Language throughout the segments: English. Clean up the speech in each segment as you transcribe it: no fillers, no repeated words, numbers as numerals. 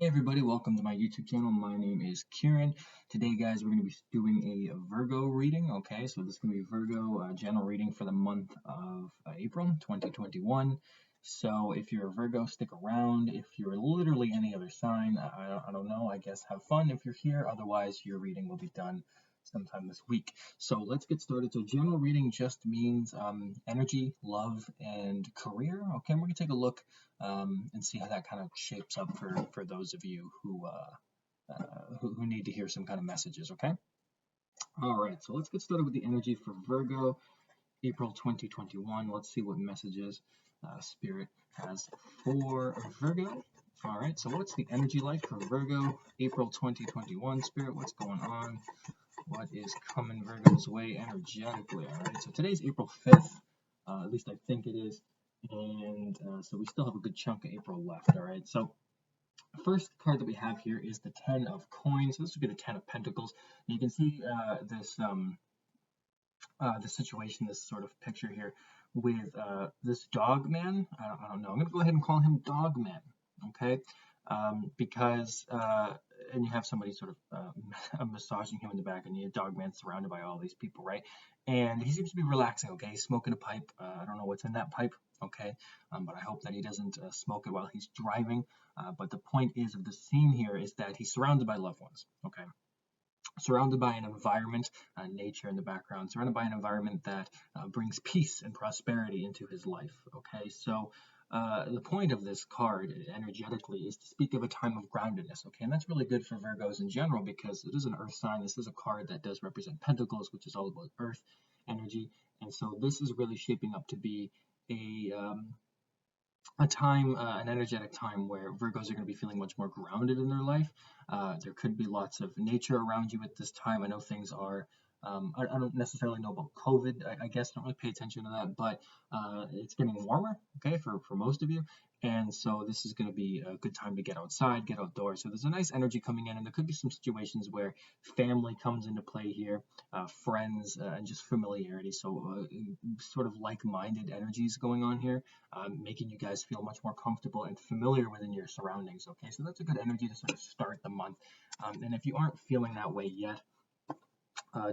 Hey everybody, welcome to my YouTube channel. My name is Kieran. Today, guys, we're going to be doing a Virgo reading. Okay, so this is going to be Virgo general reading for the month of April 2021. So if you're a Virgo, stick around. If you're literally any other sign, I don't know. I guess have fun if you're here. Otherwise, your reading will be done sometime this week. So let's get started. So general reading just means energy, love, and career. Okay, and we're going to take a look and see how that kind of shapes up for those of you who need to hear some kind of messages. Okay. All right. So let's get started with the energy for Virgo, April 2021. Let's see what messages Spirit has for Virgo. All right. So what's the energy like for Virgo, April 2021? Spirit, what's going on? What is coming Virgo's way energetically? All right. So today's April 5th. At least I think it is. And so we still have a good chunk of April left. All right. So first card that we have here is the Ten of Coins. So this would be the Ten of Pentacles. And you can see this situation, this sort of picture here with this dog man. I don't know. I'm going to go ahead and call him Dog Man. Okay. Because and you have somebody sort of massaging him in the back, and you dog man surrounded by all these people, right? And he seems to be relaxing. Okay, he's smoking a pipe. I don't know what's in that pipe. Okay, but I hope that he doesn't smoke it while he's driving. But the point is of the scene here is that he's surrounded by loved ones. Okay, surrounded by an environment, nature in the background, surrounded by an environment that brings peace and prosperity into his life. Okay, so the point of this card energetically is to speak of a time of groundedness. Okay, and that's really good for Virgos in general because it is an earth sign. This is a card that does represent Pentacles, which is all about earth energy, and so this is really shaping up to be a time, an energetic time where Virgos are going to be feeling much more grounded in their life. There could be lots of nature around you at this time. I know things are, I don't necessarily know about COVID. I guess I don't really pay attention to that, but it's getting warmer, okay, for most of you. And so this is going to be a good time to get outside, get outdoors. So there's a nice energy coming in, and there could be some situations where family comes into play here, friends, and just familiarity. So sort of like-minded energies going on here, making you guys feel much more comfortable and familiar within your surroundings. Okay, so that's a good energy to sort of start the month. And if you aren't feeling that way yet,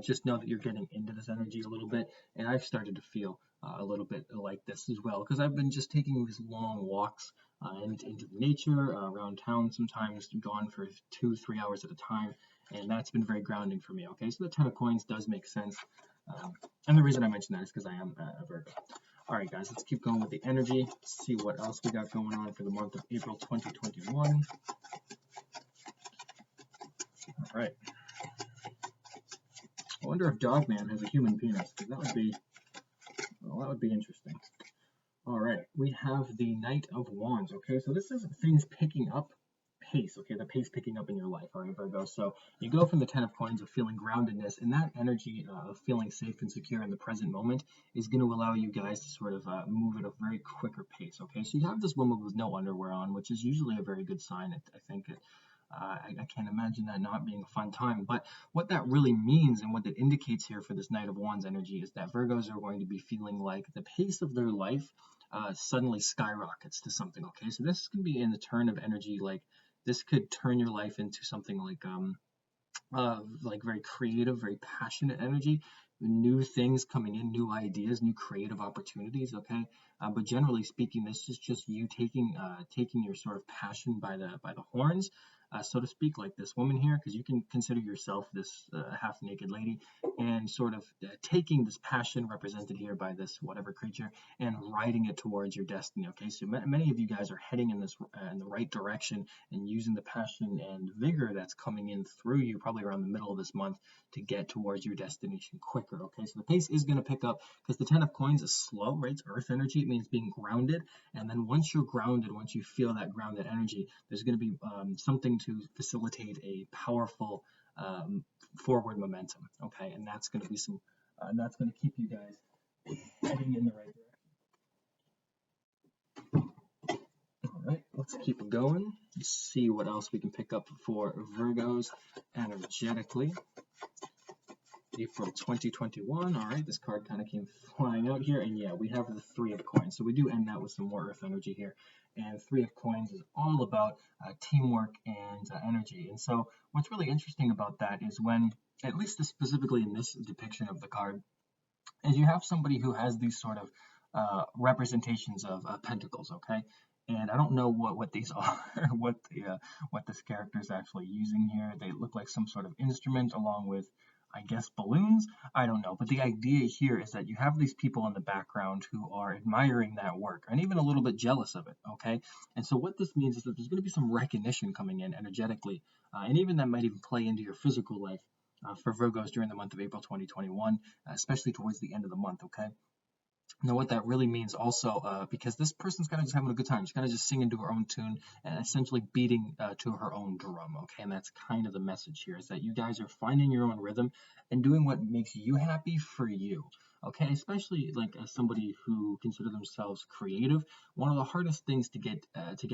just know that you're getting into this energy a little bit, and I've started to feel a little bit like this as well because I've been just taking these long walks into the nature around town, sometimes gone for 2-3 hours at a time, and that's been very grounding for me. Okay, so the Ten of Coins does make sense, and the reason I mention that is because I am a Virgo. All right, guys, let's keep going with the energy. See what else we got going on for the month of April 2021. All right. I wonder if Dogman has a human penis, because that would be interesting. All right, we have the Knight of Wands. Okay, so this is things picking up pace. Okay, the pace picking up in your life. All right, Virgo. So you go from the Ten of Coins of feeling groundedness, and that energy of feeling safe and secure in the present moment is going to allow you guys to sort of move at a very quicker pace. Okay, so you have this woman with no underwear on, which is usually a very good sign. I think I can't imagine that not being a fun time. But what that really means and what it indicates here for this Knight of Wands energy is that Virgos are going to be feeling like the pace of their life suddenly skyrockets to something. Okay, so this can be in the turn of energy. Like this could turn your life into something like very creative, very passionate energy, new things coming in, new ideas, new creative opportunities. Okay, but generally speaking, this is just you taking your sort of passion by the horns, so to speak, like this woman here, because you can consider yourself this half-naked lady, and sort of taking this passion represented here by this whatever creature and riding it towards your destiny. Okay, so many of you guys are heading in this in the right direction and using the passion and vigor that's coming in through you probably around the middle of this month to get towards your destination quicker. Okay, so the pace is going to pick up because the Ten of Coins is slow, right? It's earth energy. It means being grounded, and then once you're grounded, once you feel that grounded energy, there's going to be something to facilitate a powerful forward momentum. Okay, and that's going to be and that's going to keep you guys heading in the right direction. All right, let's keep going. Let's see what else we can pick up for Virgos energetically. April 2021. All right, this card kind of came flying out here, and yeah, we have the Three of Coins. So we do end that with some more Earth energy here. And Three of Coins is all about teamwork and energy. And so what's really interesting about that is when, at least specifically in this depiction of the card, is you have somebody who has these sort of representations of pentacles, okay? And I don't know what these are, what this character is actually using here. They look like some sort of instrument along with, I guess, balloons. I don't know. But the idea here is that you have these people in the background who are admiring that work and even a little bit jealous of it, okay? And so what this means is that there's going to be some recognition coming in energetically, and even that might even play into your physical life for Virgos during the month of April 2021, especially towards the end of the month, okay? Now, what that really means also, because this person's kind of just having a good time. She's kind of just singing to her own tune and essentially beating to her own drum, okay? And that's kind of the message here, is that you guys are finding your own rhythm and doing what makes you happy for you, okay? Especially like as somebody who considers themselves creative, one of the hardest things to get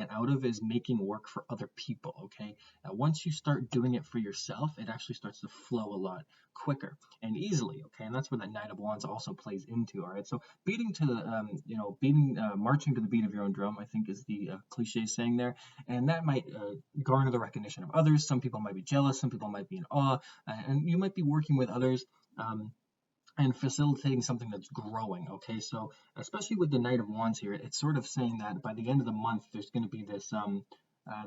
out of is making work for other people, okay? Once you start doing it for yourself, it actually starts to flow a lot quicker and easily, okay? And that's where that Knight of Wands also plays into, all right? So beating to the marching to the beat of your own drum, I think is the cliche saying there, and that might garner the recognition of others. Some people might be jealous, some people might be in awe, and you might be working with others and facilitating something that's growing, okay? So especially with the Knight of Wands here, it's sort of saying that by the end of the month there's going to be this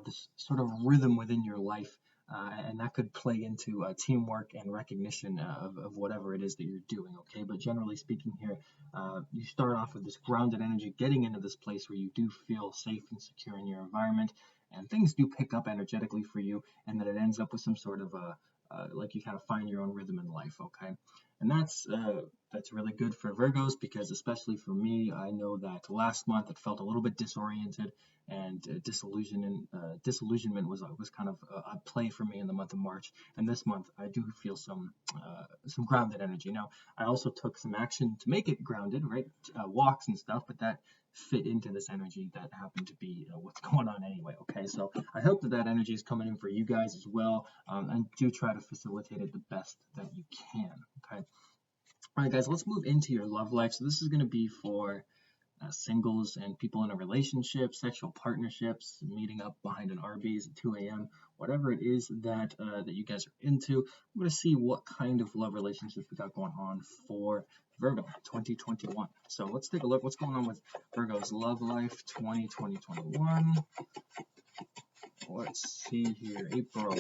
this sort of rhythm within your life, and that could play into teamwork and recognition of whatever it is that you're doing, okay? But generally speaking here, you start off with this grounded energy, getting into this place where you do feel safe and secure in your environment, and things do pick up energetically for you, and then it ends up with some sort of like you kind of find your own rhythm in life, okay? And that's really good for Virgos, because especially for me, I know that last month it felt a little bit disoriented, and disillusionment was kind of a play for me in the month of March. And this month I do feel some grounded energy. Now I also took some action to make it grounded, right? Walks and stuff, but that fit into this energy that happened to be what's going on anyway, okay? So I hope that that energy is coming in for you guys as well, and do try to facilitate it the best that you can, okay? All right, guys, let's move into your love life. So this is going to be for singles and people in a relationship, sexual partnerships, meeting up behind an Arby's at 2 a.m., whatever it is that you guys are into. I'm going to see what kind of love relationships we got going on for Virgo 2021. So let's take a look. What's going on with Virgo's love life 2021? Let's see here. April.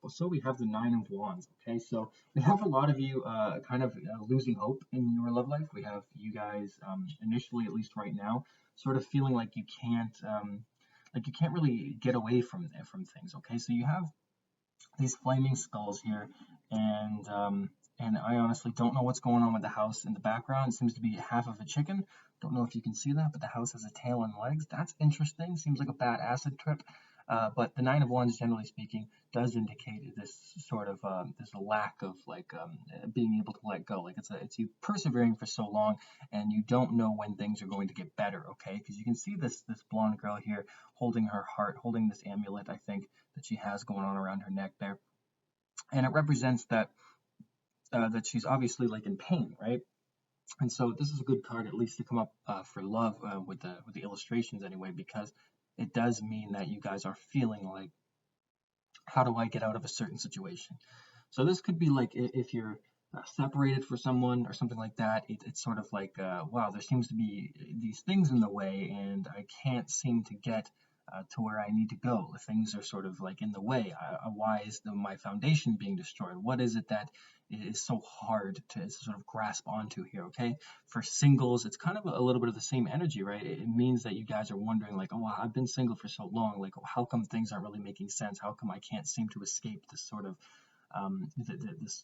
So we have the Nine of Wands. Okay, so we have a lot of you kind of losing hope in your love life. We have you guys initially, at least right now, sort of feeling like you can't really get away from things. Okay, so you have these flaming skulls here, and I honestly don't know what's going on with the house in the background. It seems to be half of a chicken. Don't know if you can see that, but the house has a tail and legs. That's interesting. Seems like a bad acid trip. But the Nine of Wands, generally speaking, does indicate this sort of this lack of being able to let go. Like it's you persevering for so long, and you don't know when things are going to get better. Okay, because you can see this blonde girl here holding her heart, holding this amulet, I think, that she has going on around her neck there, and it represents that that she's obviously like in pain, right? And so this is a good card, at least, to come up for love with the illustrations anyway, because it does mean that you guys are feeling like, how do I get out of a certain situation? So this could be like if you're separated for someone or something like that. It's sort of like, wow, there seems to be these things in the way, and I can't seem to get to where I need to go. Things are sort of like in the way. Why is my foundation being destroyed? What is it that is so hard to sort of grasp onto here? Okay, for singles, it's kind of a little bit of the same energy, right? It means that you guys are wondering, like, oh, wow, I've been single for so long. Like, how come things aren't really making sense? How come I can't seem to escape this sort of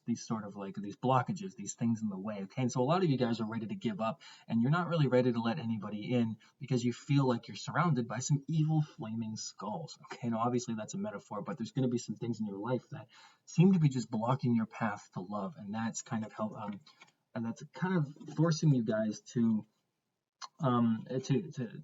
these sort of like these blockages, these things in the way? Okay, and so a lot of you guys are ready to give up, and you're not really ready to let anybody in because you feel like you're surrounded by some evil flaming skulls. Okay, now obviously that's a metaphor, but there's going to be some things in your life that seem to be just blocking your path to love, and that's kind of and that's kind of forcing you guys to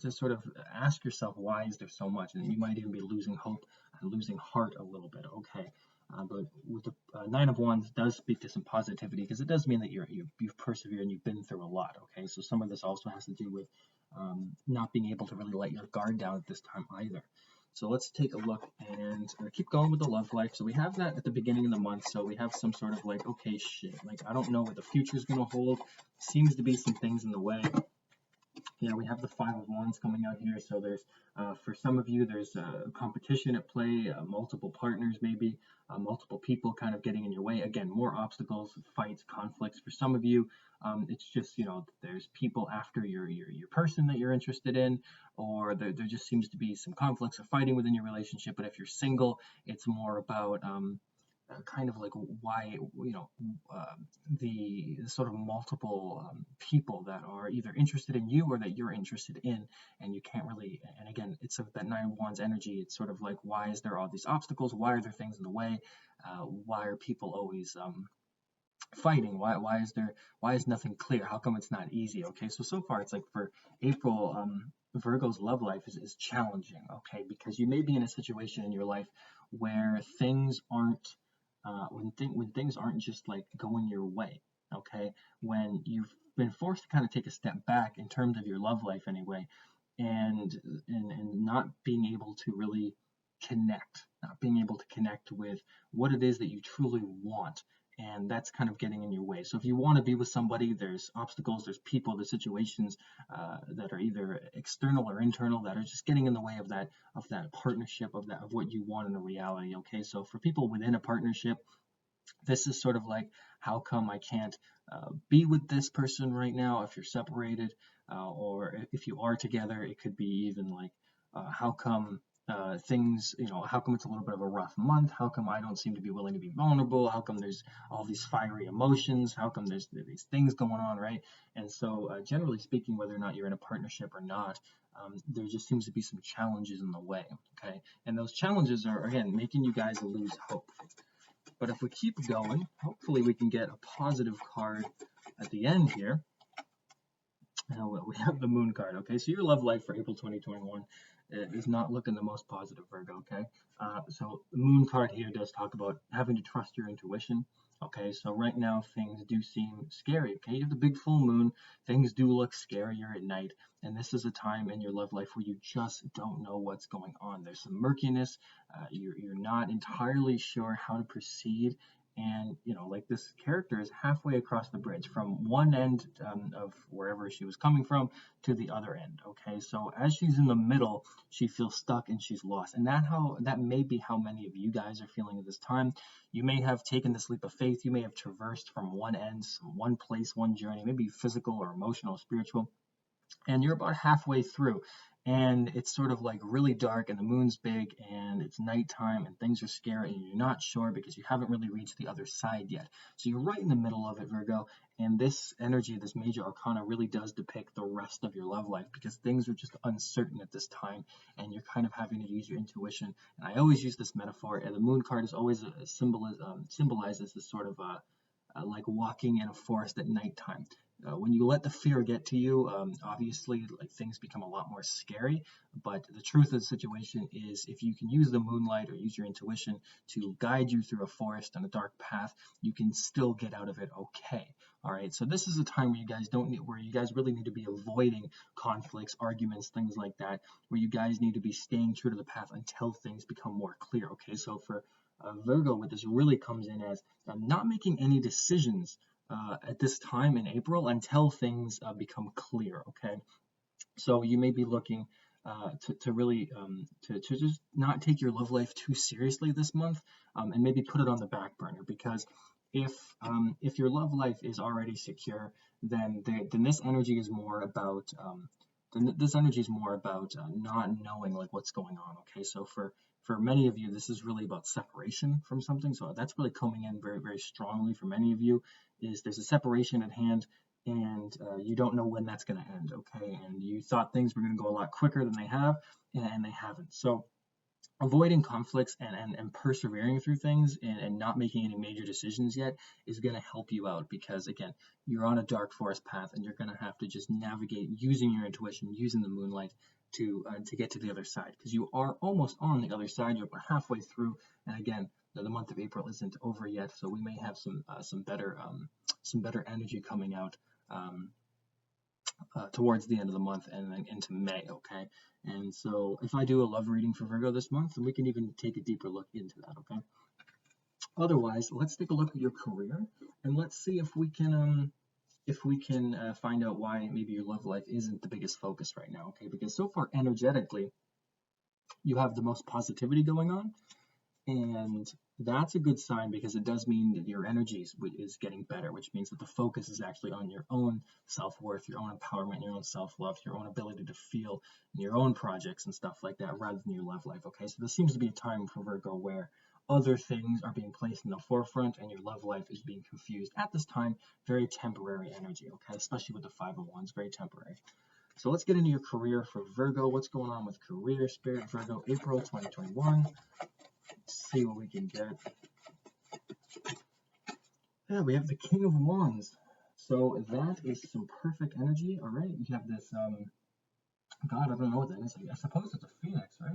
sort of ask yourself, why is there so much? And you might even be losing hope and losing heart a little bit. Okay, But with the Nine of Wands does speak to some positivity because it does mean that you've persevered and you've been through a lot. Okay, so some of this also has to do with not being able to really let your guard down at this time either. So let's take a look and keep going with the love life. So we have that at the beginning of the month. So we have some sort of like, okay, shit, like I don't know what the future is going to hold. Seems to be some things in the way. Yeah, we have the Five of Wands coming out here. So there's, for some of you, there's competition at play, multiple partners maybe, multiple people kind of getting in your way. Again, more obstacles, fights, conflicts. For some of you, it's just, there's people after your person that you're interested in, or there just seems to be some conflicts or fighting within your relationship. But if you're single, it's more about kind of like why uh, the sort of multiple people that are either interested in you or that you're interested in, and you can't really, and again, it's that Nine of Wands energy. It's sort of like, why is there all these obstacles? Why are there things in the way? Why are people always fighting? Why is nothing clear? How come it's not easy? Okay, so far it's like for April, Virgo's love life is challenging. Okay, because you may be in a situation in your life where things aren't when things aren't just like going your way. Okay, when you've been forced to kind of take a step back in terms of your love life anyway, and not being able to really not being able to connect with what it is that you truly want, and that's kind of getting in your way. So if you want to be with somebody, there's obstacles, there's people, there's situations that are either external or internal that are just getting in the way of that partnership, of what you want in a reality. Okay, so for people within a partnership, this is sort of like, how come I can't be with this person right now if you're separated, or if you are together, it could be even like, how come things, how come it's a little bit of a rough month? How come I don't seem to be willing to be vulnerable? How come there's all these fiery emotions? How come there's these things going on, right? And so, generally speaking, whether or not you're in a partnership or not, there just seems to be some challenges in the way, okay? And those challenges are, again, making you guys lose hope. But if we keep going, hopefully we can get a positive card at the end here. We have the Moon card, okay? So your love life for April 2021 is not looking the most positive, Virgo, okay? So the Moon card here does talk about having to trust your intuition, okay? So right now things do seem scary, okay? You have the big full moon, things do look scarier at night, and this is a time in your love life where you just don't know what's going on. There's some murkiness, you're not entirely sure how to proceed, and like this character is halfway across the bridge from one end of wherever she was coming from to the other end. Okay, so as she's in the middle, she feels stuck and she's lost, and that may be how many of you guys are feeling at this time. You may have taken this leap of faith, you may have traversed from one end, one place, one journey, maybe physical or emotional or spiritual, and you're about halfway through, and it's sort of like really dark and the moon's big and it's nighttime and things are scary and you're not sure because you haven't really reached the other side yet. So you're right in the middle of it, Virgo, and this energy, this major arcana, really does depict the rest of your love life because things are just uncertain at this time and you're kind of having to use your intuition. And I always use this metaphor, and the moon card is always symbolizes this sort of like walking in a forest at nighttime. When you let the fear get to you, obviously, like things become a lot more scary. But the truth of the situation is, if you can use the moonlight or use your intuition to guide you through a forest and a dark path, you can still get out of it okay. All right. So this is a time where you guys really need to be avoiding conflicts, arguments, things like that, where you guys need to be staying true to the path until things become more clear. Okay. So for Virgo, what this really comes in as not making any decisions at this time in April until things become clear. Okay, so you may be looking to really to just not take your love life too seriously this month, and maybe put it on the back burner, because if your love life is already secure, then this energy is more about not knowing like what's going on. Okay, so for many of you, this is really about separation from something. So that's really coming in very, very strongly for many of you. Is there's a separation at hand, and you don't know when that's going to end. Okay, and you thought things were going to go a lot quicker than they have, and they haven't. So avoiding conflicts and persevering through things, and not making any major decisions yet is going to help you out, because again, you're on a dark forest path and you're going to have to just navigate using your intuition, using the moonlight, to get to the other side, because you are almost on the other side. You're about halfway through, and again, the month of April isn't over yet, so we may have some better energy coming out towards the end of the month and then into May. Okay, and so if I do a love reading for Virgo this month, then we can even take a deeper look into that. Okay. Otherwise, let's take a look at your career and let's see if we can find out why maybe your love life isn't the biggest focus right now. Okay, because so far energetically, you have the most positivity going on, and that's a good sign because it does mean that your energy is getting better, which means that the focus is actually on your own self-worth, your own empowerment, your own self-love, your own ability to feel in your own projects and stuff like that rather than your love life. Okay, so this seems to be a time for Virgo where other things are being placed in the forefront and your love life is being confused at this time. Very temporary energy, okay, especially with the Five of Wands, very temporary. So let's get into your career for Virgo. What's going on with career, Spirit, Virgo, April 2021. Let's see what we can get. Yeah, we have the King of Wands. So that is some perfect energy. All right, you have this, God, I don't know what that is. I suppose it's a phoenix, right?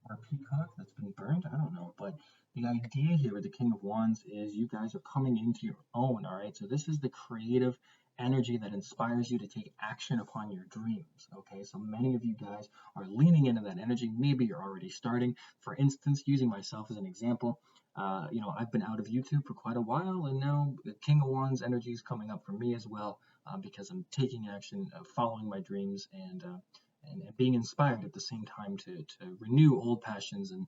Or a peacock that's been burned. I don't know. But the idea here with the King of Wands is you guys are coming into your own. All right, so this is the creative energy that inspires you to take action upon your dreams. Okay, so many of you guys are leaning into that energy. Maybe you're already starting. For instance, using myself as an example, I've been out of YouTube for quite a while, and now the King of Wands energy is coming up for me as well, because I'm taking action, following my dreams, and being inspired at the same time to renew old passions and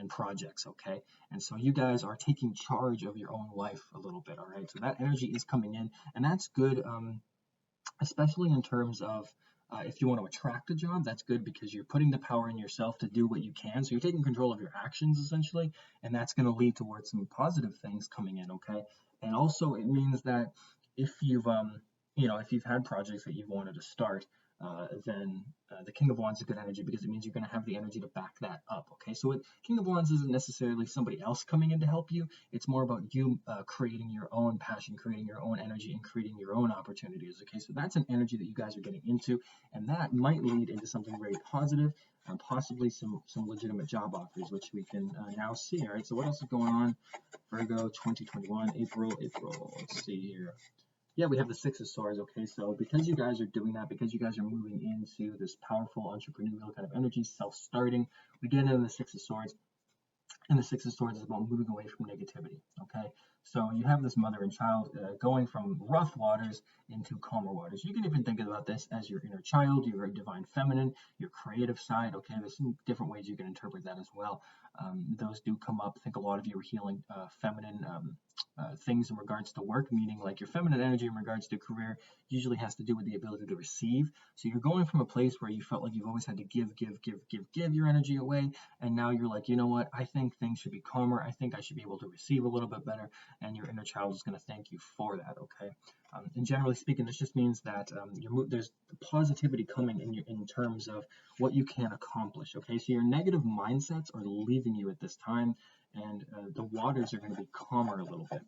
projects. Okay, and so you guys are taking charge of your own life a little bit. All right, so that energy is coming in, and that's good, especially in terms of if you want to attract a job. That's good because you're putting the power in yourself to do what you can. So you're taking control of your actions essentially, and that's going to lead towards some positive things coming in. Okay, and also it means that if you've had projects that you've wanted to start, then the King of Wands is good energy because it means you're going to have the energy to back that up. Okay, so King of Wands isn't necessarily somebody else coming in to help you. It's more about you creating your own passion, creating your own energy, and creating your own opportunities. Okay, so that's an energy that you guys are getting into, and that might lead into something very positive and possibly some legitimate job offers, which we can now see. All right, so what else is going on? Virgo 2021, April. Let's see here. Yeah, we have the Six of Swords. Okay, so because you guys are doing that, because you guys are moving into this powerful entrepreneurial kind of energy, self-starting, we get into the Six of Swords. And the Six of Swords is about moving away from negativity. Okay, so you have this mother and child going from rough waters into calmer waters. You can even think about this as your inner child, your divine feminine, your creative side. Okay, there's some different ways you can interpret that as well. Those do come up. I think a lot of you are healing feminine things in regards to work, meaning like your feminine energy in regards to career usually has to do with the ability to receive. So you're going from a place where you felt like you've always had to give your energy away, and now you're like, you know what, I think things should be calmer. I think I should be able to receive a little bit better, and your inner child is going to thank you for that. Okay, and generally speaking, this just means that there's positivity coming in terms of what you can accomplish. Okay, so your negative mindsets are leaving you at this time, and the waters are going to be calmer a little bit.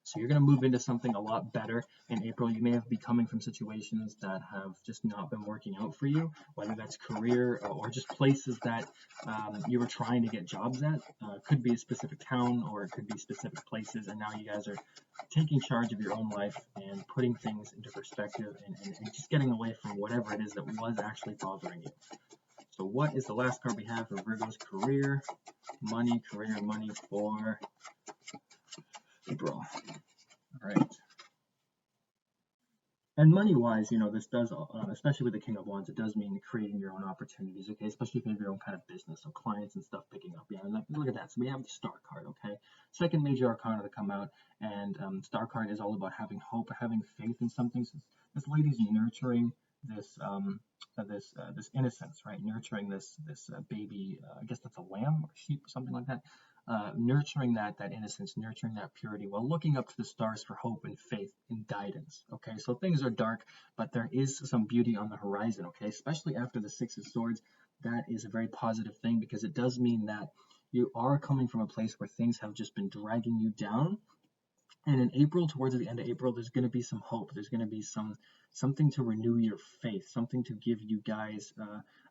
So you're going to move into something a lot better in April. You may have been coming from situations that have just not been working out for you, whether that's career or just places that you were trying to get jobs at. Could be a specific town or it could be specific places, and now you guys are taking charge of your own life and putting things into perspective and just getting away from whatever it is that was actually bothering you. So what is the last card we have for Virgo's career, money for April? All right. And money-wise, this does, especially with the King of Wands, it does mean creating your own opportunities, okay? Especially if you have your own kind of business, so clients and stuff picking up. Yeah, and look at that. So we have the Star card, okay? Second major arcana to come out, and Star card is all about having hope, having faith in something. So this lady's nurturing this this innocence, right? Nurturing this baby. I guess that's a lamb or sheep or something like that. Nurturing that innocence, nurturing that purity, while looking up to the stars for hope and faith and guidance. Okay, so things are dark, but there is some beauty on the horizon. Okay, especially after the Six of Swords, that is a very positive thing because it does mean that you are coming from a place where things have just been dragging you down. And in April, towards the end of April, there's going to be some hope. There's going to be some something to renew your faith, something to give you guys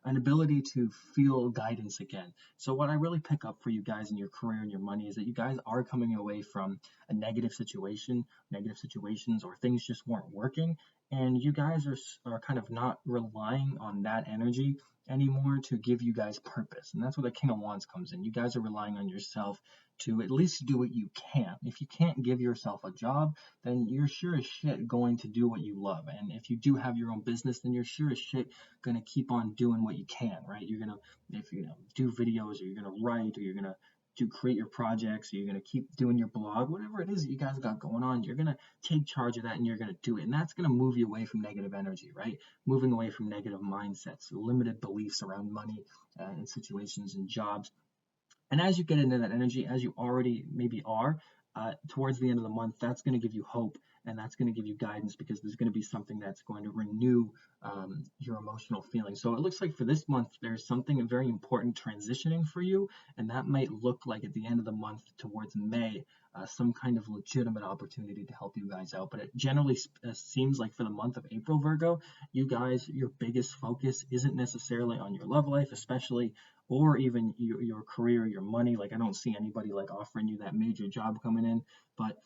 an ability to feel guidance again. So what I really pick up for you guys in your career and your money is that you guys are coming away from a negative situation, negative situations, or things just weren't working, and you guys are kind of not relying on that energy anymore to give you guys purpose. And that's where the King of Wands comes in. You guys are relying on yourself to at least do what you can. If you can't give yourself a job, then you're sure as shit going to do what you love. And if you do have your own business, then you're sure as shit going to keep on doing what you can, right? You're going to, if you know, do videos, or you're going to write, or you're going to create your projects, or you're going to keep doing your blog, whatever it is that you guys got going on, you're going to take charge of that and you're going to do it. And that's going to move you away from negative energy, right? Moving away from negative mindsets, limited beliefs around money and situations and jobs. And as you get into that energy, as you already maybe are, towards the end of the month, that's going to give you hope, and that's going to give you guidance, because there's going to be something that's going to renew your emotional feelings. So it looks like for this month, there's something very important transitioning for you, and that might look like at the end of the month towards May, some kind of legitimate opportunity to help you guys out. But it generally seems like for the month of April, Virgo, you guys, your biggest focus isn't necessarily on your love life, especially, or even your career, your money. Like, I don't see anybody like offering you that major job coming in, but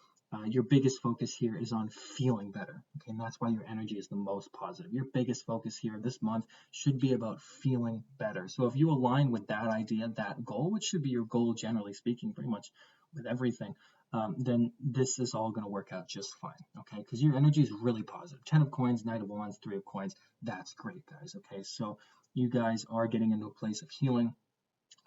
your biggest focus here is on feeling better. Okay, and that's why your energy is the most positive. Your biggest focus here this month should be about feeling better. So if you align with that idea, that goal, which should be your goal generally speaking, pretty much with everything, then this is all going to work out just fine. Okay, because your energy is really positive. 10 of coins, Knight of Wands, 3 of coins. That's great, guys. Okay, so you guys are getting into a place of healing,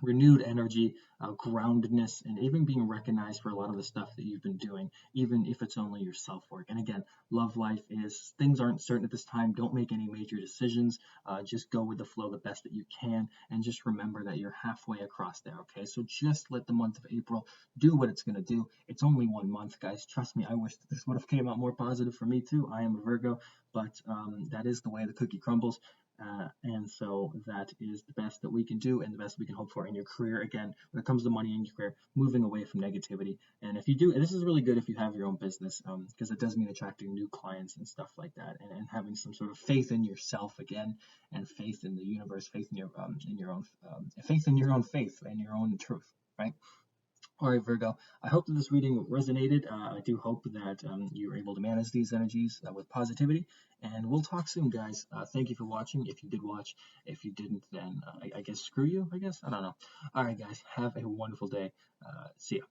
renewed energy, groundedness, and even being recognized for a lot of the stuff that you've been doing, even if it's only your self-work. And again, love life is, things aren't certain at this time. Don't make any major decisions. Just go with the flow the best that you can, and just remember that you're halfway across there. Okay, so just let the month of April do what it's going to do. It's only 1 month, guys. Trust me, I wish this would have came out more positive for me too. I am a Virgo, but that is the way the cookie crumbles. And so that is the best that we can do, and the best we can hope for in your career. Again, when it comes to money in your career, moving away from negativity. And if you do, and this is really good if you have your own business, because it does mean attracting new clients and stuff like that, and having some sort of faith in yourself again, and faith in the universe, faith in your own faith in your own faith and your own truth, right? All right, Virgo, I hope that this reading resonated. I do hope that you were able to manage these energies with positivity. And we'll talk soon, guys. Thank you for watching. If you did watch, if you didn't, then I guess screw you, I guess. I don't know. All right, guys, have a wonderful day. See ya.